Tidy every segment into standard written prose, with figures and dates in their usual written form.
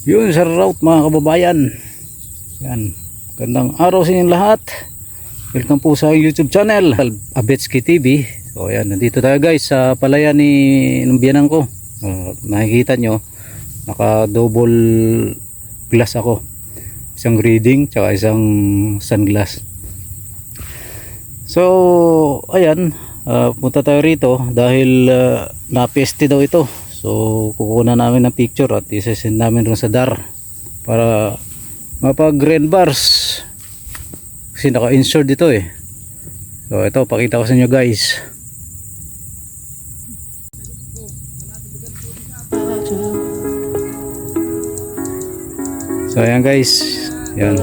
Yun, shoutout mga kababayan. Yan, gandang araw sa inyong lahat. Welcome po sa YouTube channel Abetski TV. So ayan, nandito tayo guys sa palayan ng biyanan ko. Nakikita nyo, naka double glass ako, isang reading tsaka isang sunglass. So ayan, punta tayo rito dahil na-peste daw ito. So kukuha namin ng picture at isasend namin rin sa DAR para mapag green bars kasi naka-insert dito eh. So ito, pakita ko sa inyo guys. So ayan guys, yan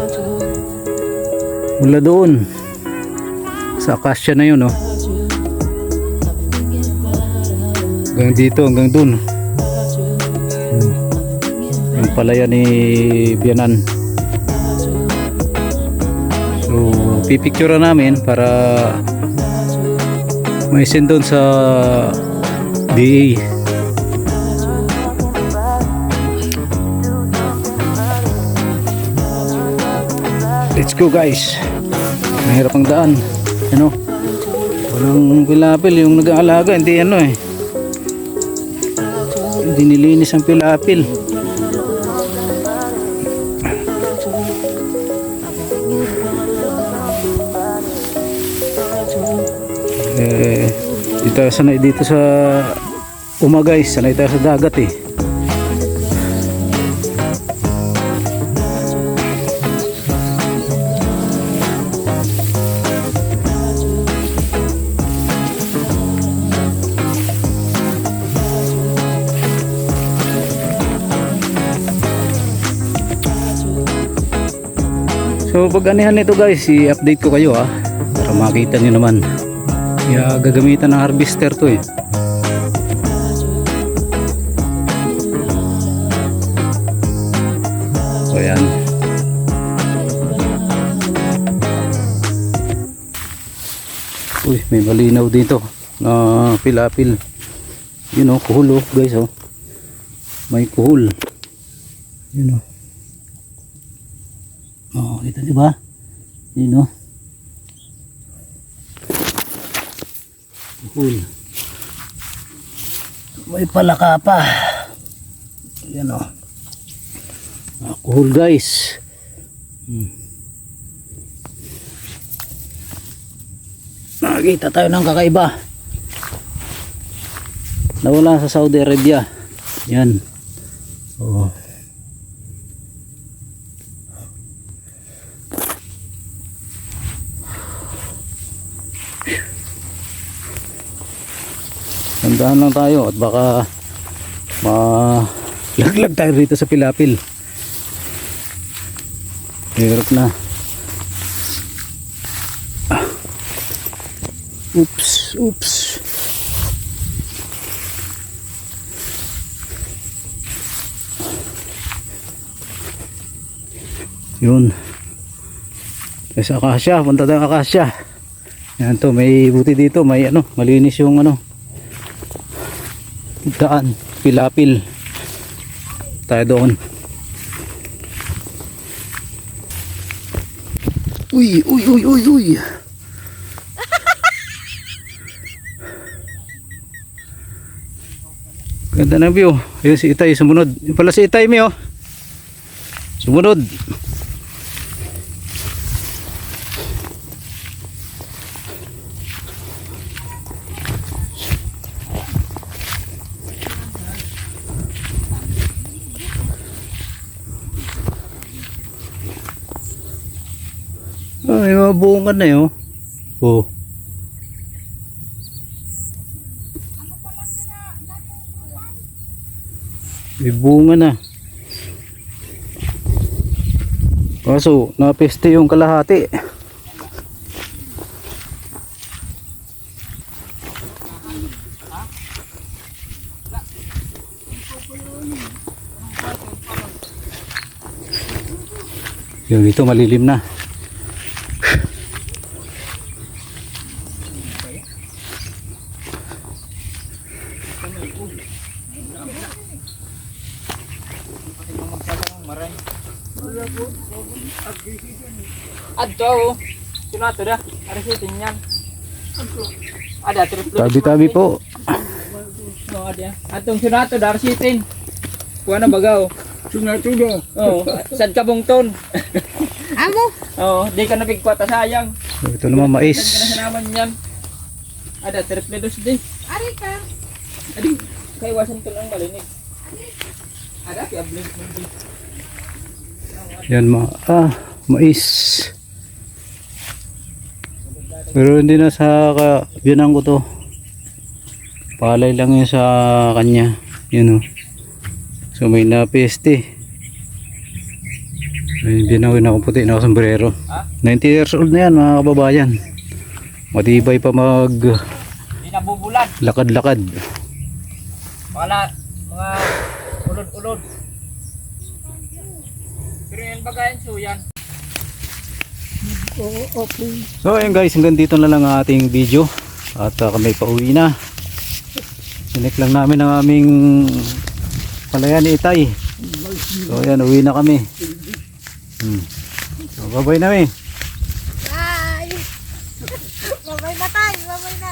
mula doon sa akasya na yun, oh, hanggang dito, hanggang doon yung palaya ni Biyanan. So pipicture namin para may send doon sa DA. Let's go guys. Mahirap ang daan, ano, walang pilapil yung nag-aalaga, hindi ano eh, hindi nilinis ang pilapil. Dito sanay dito sa guys, sanay tayo sa dagat eh. So pag anihan nito guys, i-update ko kayo para makita nyo naman. Kaya gagamitan ng harvester to eh. So yan. Uy, may malinaw dito na pilapil. Yun oh, kuhul oh guys oh. May kuhul. Yun oh. Oh, kita diba? Yun oh. Kuhul. May palaka pa. Yan oh. Kuhul guys. Nakakita tayo ng kakaiba. Nawala sa Saudi Arabia. Yan. Oh. Tandaan lang tayo at baka malaglag tayo rito sa pilapil. Hirap na. Oops. Yun. Sa akasya, punta tayo akasya. Yan to, may buti dito, may ano, malinis yung ano, daan, pilapil. Tayo doon. Uy. Ganda ng view. Ayun si Itay, sumunod. Yung pala si Itay mi oh. Sumunod. May mga bunga na yun. Oh. May bunga na. Kaso napeste yung kalahati. Yung ito malilim na. maray. Adto. Sinato da. Ada siting yan. Ada triple. Tabi-tabi po. Oh, ada. Atong sinato dar sitin. Kuha na bagaw. Sinato da. Oh, sad ka bungton. Amo? Oh, di ka napigkwata sayang. Ito naman mais. Sad ka na sinaman yan. Ada triple dos din. Ari ka. Adi, kay wasan ko lang malinig. Ada piabling hindi. Yan mais. Pero hindi na sa biyanan ko to. Palay lang yun sa kanya. Yun o. So may napeste. May binawin ako puti na sombrero. 90 years old na yan mga kababayan. Matibay pa mag Di nabubulan. lakad-lakad. Wala mga ulod-ulod. Pero yan bagayan so yan. So ayun guys, hanggang dito na lang ang ating video. At kami pauwi na. Sinek lang namin ang aming palayan ni Itay. So ayan, uwi na kami. So bye-bye na mi. Bye. Babay na tayo. Babay na.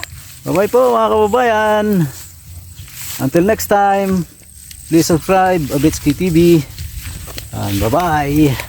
Bye-bye po mga kababayan. Until next time, please subscribe Abetski TV. And bye-bye.